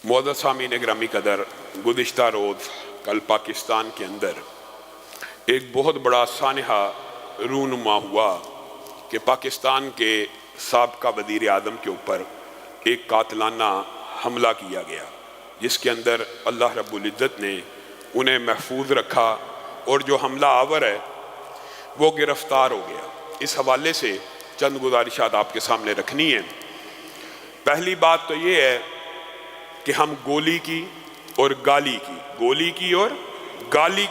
معزز سامعین گرامی قدر، گزشتہ روز کل پاکستان کے اندر ایک بہت بڑا سانحہ رونما ہوا کہ پاکستان کے سابقہ وزیر اعظم کے اوپر ایک قاتلانہ حملہ کیا گیا، جس کے اندر اللہ رب العزت نے انہیں محفوظ رکھا اور جو حملہ آور ہے وہ گرفتار ہو گیا۔ اس حوالے سے چند گزارشات آپ کے سامنے رکھنی ہیں۔ پہلی بات تو یہ ہے کہ ہم گولی کی اور گالی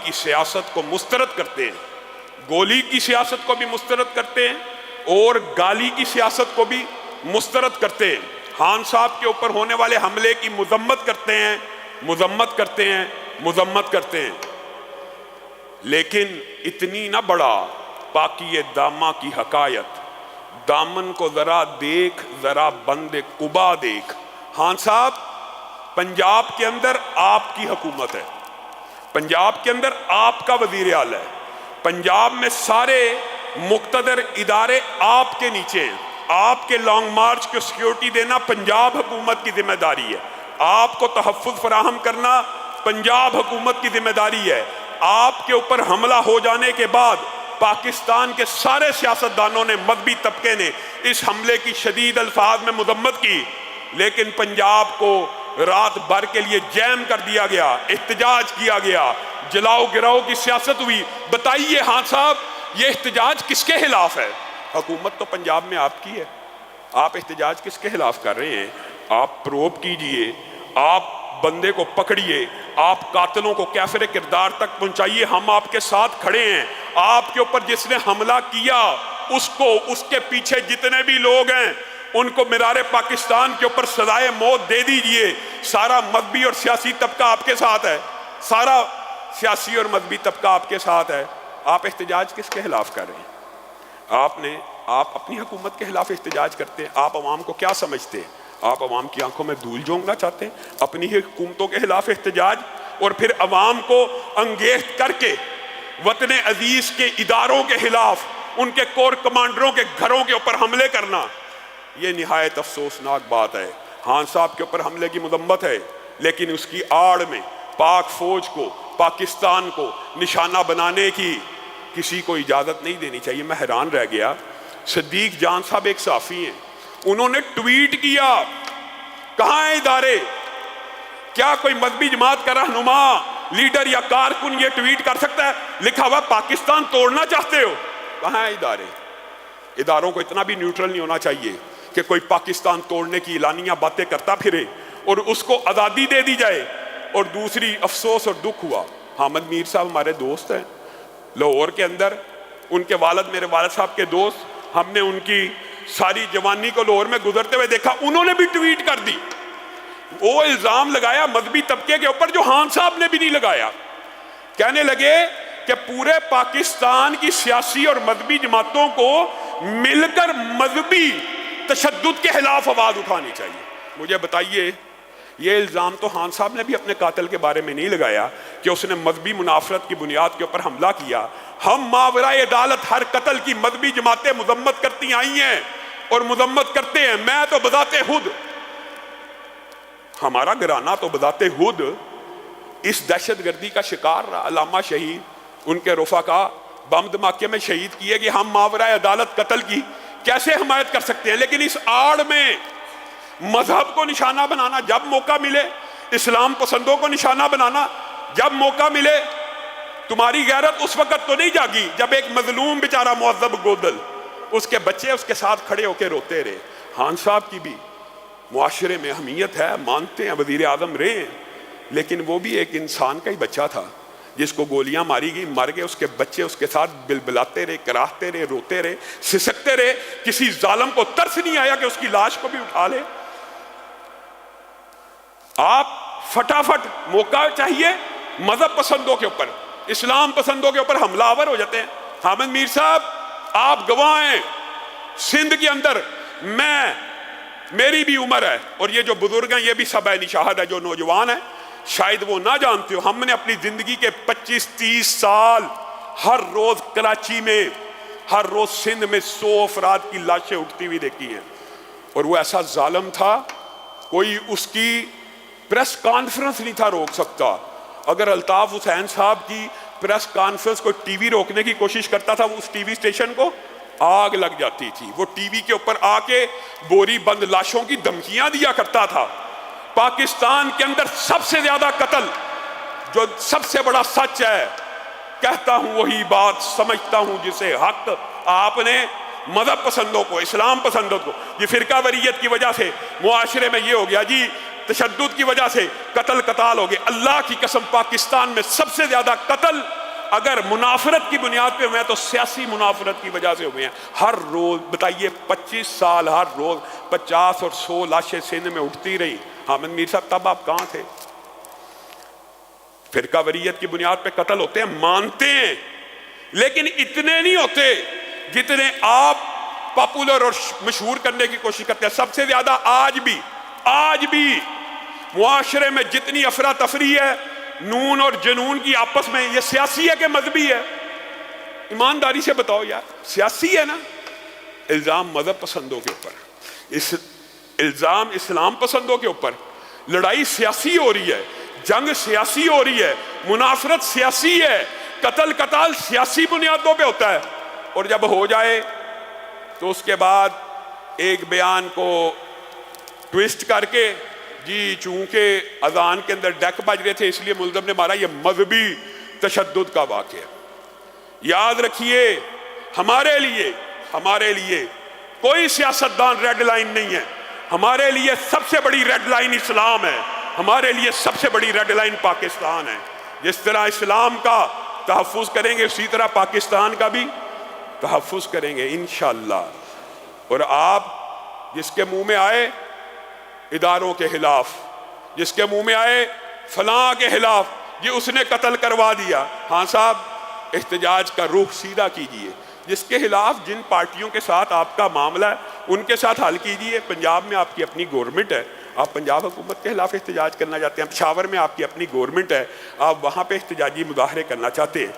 کی سیاست کو مسترد کرتے ہیں، گولی کی سیاست کو بھی مسترد کرتے ہیں اور گالی کی سیاست کو بھی مسترد کرتے ہیں۔ خان صاحب کے اوپر ہونے والے حملے کی مذمت کرتے ہیں، لیکن اتنی نہ بڑا پاکی دامہ کی حکایت، دامن کو ذرا دیکھ ذرا بند قبا دیکھ۔ خان صاحب، پنجاب کے اندر آپ کی حکومت ہے، پنجاب کے اندر آپ کا وزیر اعلیٰ ہے، پنجاب میں سارے مقتدر ادارے آپ کے نیچے ہیں، آپ کے لانگ مارچ کو سیکیورٹی دینا پنجاب حکومت کی ذمہ داری ہے، آپ کو تحفظ فراہم کرنا پنجاب حکومت کی ذمہ داری ہے۔ آپ کے اوپر حملہ ہو جانے کے بعد پاکستان کے سارے سیاستدانوں نے، مذہبی طبقے نے اس حملے کی شدید الفاظ میں مذمت کی، لیکن پنجاب کو رات بھر کے لیے جیم کر دیا گیا، احتجاج کیا گیا، جلاؤ گراؤ کی سیاست ہوئی۔ بتائیے خان صاحب، یہ احتجاج کس کے خلاف ہے؟ حکومت تو پنجاب میں آپ کی ہے، آپ احتجاج کس کے خلاف کر رہے ہیں؟ آپ پروب کیجئے، آپ بندے کو پکڑیے، آپ قاتلوں کو کافر کردار تک پہنچائیے، ہم آپ کے ساتھ کھڑے ہیں۔ آپ کے اوپر جس نے حملہ کیا اس کے پیچھے جتنے بھی لوگ ہیں ان کو مرار پاکستان کے اوپر سزائے موت دے دیجئے۔ سارا مذہبی اور سیاسی طبقہ آپ کے ساتھ ہے، سارا سیاسی اور مذہبی طبقہ آپ کے ساتھ ہے۔ آپ احتجاج کس کے خلاف کر رہے ہیں؟ آپ اپنی حکومت کے خلاف احتجاج کرتے ہیں۔ آپ عوام کو کیا سمجھتے ہیں؟ آپ عوام کی آنکھوں میں دھول جھونکنا چاہتے ہیں؟ اپنی ہی حکومتوں کے خلاف احتجاج اور پھر عوام کو انگیز کر کے وطن عزیز کے اداروں کے خلاف، ان کے کور کمانڈروں کے گھروں کے اوپر حملے کرنا، یہ نہایت افسوسناک بات ہے۔ خان صاحب کے اوپر حملے کی مذمت ہے، لیکن اس کی آڑ میں پاک فوج کو، پاکستان کو نشانہ بنانے کی کسی کو اجازت نہیں دینی چاہیے۔ میں حیران رہ گیا، صدیق جان صاحب ایک صحافی ہیں، انہوں نے ٹویٹ کیا، کہاں ہیں ادارے؟ کیا کوئی مذہبی جماعت کا رہنما، لیڈر یا کارکن یہ ٹویٹ کر سکتا ہے؟ لکھا ہوا پاکستان توڑنا چاہتے ہو؟ کہاں ہیں ادارے؟ اداروں کو اتنا بھی نیوٹرل نہیں ہونا چاہیے کہ کوئی پاکستان توڑنے کی اعلانیہ باتیں کرتا پھرے اور اس کو آزادی دے دی جائے۔ اور دوسری افسوس اور دکھ ہوا، حامد میر صاحب ہمارے دوست ہیں لاہور کے اندر، ان کے والد میرے والد صاحب کے دوست، ہم نے ان کی ساری جوانی کو لاہور میں گزرتے ہوئے دیکھا، انہوں نے بھی ٹویٹ کر دی، وہ الزام لگایا مذہبی طبقے کے اوپر جو خان صاحب نے بھی نہیں لگایا۔ کہنے لگے کہ پورے پاکستان کی سیاسی اور مذہبی جماعتوں کو مل کر مذہبی تشدد کے خلاف آواز اٹھانی چاہیے۔ مجھے بتائیے، یہ الزام تو خان صاحب نے بھی اپنے قاتل کے بارے میں نہیں لگایا کہ اس نے مذہبی منافرت کی بنیاد کے اوپر حملہ کیا۔ ہم ماورائے عدالت ہر قتل کی مذہبی جماعتیں مذمت کرتی آئی ہیں اور مذمت کرتے ہیں۔ میں تو بذات خود، ہمارا گھرانہ تو بذات خود اس دہشت گردی کا شکار رہا۔ علامہ شہید، ان کے رفقا بم دھماکے میں شہید کیے گئے، ہم ماورائے عدالت قتل کی کیسے حمایت کر سکتے ہیں؟ لیکن اس آڑ میں مذہب کو نشانہ بنانا جب موقع ملے، اسلام پسندوں کو نشانہ بنانا جب موقع ملے، تمہاری غیرت اس وقت تو نہیں جاگی جب ایک مظلوم بیچارہ معذب گودل، اس کے بچے اس کے ساتھ کھڑے ہو کے روتے رہے۔ خان صاحب کی بھی معاشرے میں اہمیت ہے، مانتے ہیں، وزیر اعظم رہے ہیں، لیکن وہ بھی ایک انسان کا ہی بچہ تھا جس کو گولیاں ماری گئی، مر گئے، اس کے بچے اس کے ساتھ بلبلاتے رہے، کراہتے رہے، روتے رہے، سسکتے رہے۔ کسی ظالم کو ترس نہیں آیا کہ اس کی لاش کو بھی اٹھا لے؟ آپ فٹافٹ موقع چاہیے مذہب پسندوں کے اوپر، اسلام پسندوں کے اوپر حملہ آور ہو جاتے ہیں۔ حامد میر صاحب، آپ گواہ ہیں، سندھ کے اندر میری بھی عمر ہے اور یہ جو بزرگ ہیں یہ بھی سب نشاہد ہے، جو نوجوان ہیں شاید وہ نہ جانتے ہو، ہم نے اپنی زندگی کے 25-30 سال ہر روز کراچی میں، ہر روز سندھ میں 100 افراد کی لاشیں اٹھتی ہوئی دیکھی ہیں، اور وہ ایسا ظالم تھا، کوئی اس کی پریس کانفرنس نہیں تھا روک سکتا. اگر الطاف حسین صاحب کی پریس کانفرنس کو ٹی وی روکنے کی کوشش کرتا تھا، وہ اس ٹی وی اسٹیشن کو آگ لگ جاتی تھی. وہ ٹی وی کے اوپر آ کے بوری بند لاشوں کی دھمکیاں دیا کرتا تھا. پاکستان کے اندر سب سے زیادہ قتل، جو سب سے بڑا سچ ہے، کہتا ہوں وہی بات، سمجھتا ہوں جسے حق. آپ نے مذہب پسندوں کو، اسلام پسندوں کو، یہ فرقہ واریت کی وجہ سے معاشرے میں یہ ہو گیا جی، تشدد کی وجہ سے قتل قتال ہو گئے. اللہ کی قسم پاکستان میں سب سے زیادہ قتل اگر منافرت کی بنیاد پہ ہوئے ہیں تو سیاسی منافرت کی وجہ سے ہوئے ہیں. ہر روز بتائیے 25 سال ہر روز 50 اور 100 لاشیں سینے میں اٹھتی رہی. حامد میر صاحب تب آپ کہاں تھے؟ فرقہ واریت کی بنیاد پہ قتل ہوتے ہیں، مانتے ہیں، لیکن اتنے نہیں ہوتے جتنے آپ پاپولر اور مشہور کرنے کی کوشش کرتے ہیں. سب سے زیادہ آج بھی معاشرے میں جتنی افراتفری ہے، نون اور جنون کی آپس میں، یہ سیاسی ہے کہ مذہبی ہے؟ ایمانداری سے بتاؤ یار، سیاسی ہے نا. الزام مذہب پسندوں کے اوپر، الزام اسلام پسندوں کے اوپر. لڑائی سیاسی ہو رہی ہے، جنگ سیاسی ہو رہی ہے، منافرت سیاسی ہے، قتل قتال سیاسی بنیادوں پہ ہوتا ہے. اور جب ہو جائے تو اس کے بعد ایک بیان کو ٹویسٹ کر کے، جی چونکہ اذان کے اندر ڈیک بج رہے تھے اس لیے ملزم نے مارا، یہ مذہبی تشدد کا واقعہ. یاد رکھیے ہمارے لیے کوئی سیاستدان ریڈ لائن نہیں ہے. ہمارے لیے سب سے بڑی ریڈ لائن اسلام ہے، ہمارے لیے سب سے بڑی ریڈ لائن پاکستان ہے. جس طرح اسلام کا تحفظ کریں گے اسی طرح پاکستان کا بھی تحفظ کریں گے انشاءاللہ. اور آپ جس کے منہ میں آئے اداروں کے خلاف، جس کے منہ میں آئے فلاں کے خلاف، یہ اس نے قتل کروا دیا، ہاں صاحب احتجاج کا رخ سیدھا کیجئے. جس کے خلاف، جن پارٹیوں کے ساتھ آپ کا معاملہ ہے ان کے ساتھ حل کیجئے. پنجاب میں آپ کی اپنی گورنمنٹ ہے، آپ پنجاب حکومت کے خلاف احتجاج کرنا چاہتے ہیں. پشاور میں آپ کی اپنی گورنمنٹ ہے، آپ وہاں پہ احتجاجی مظاہرے کرنا چاہتے ہیں.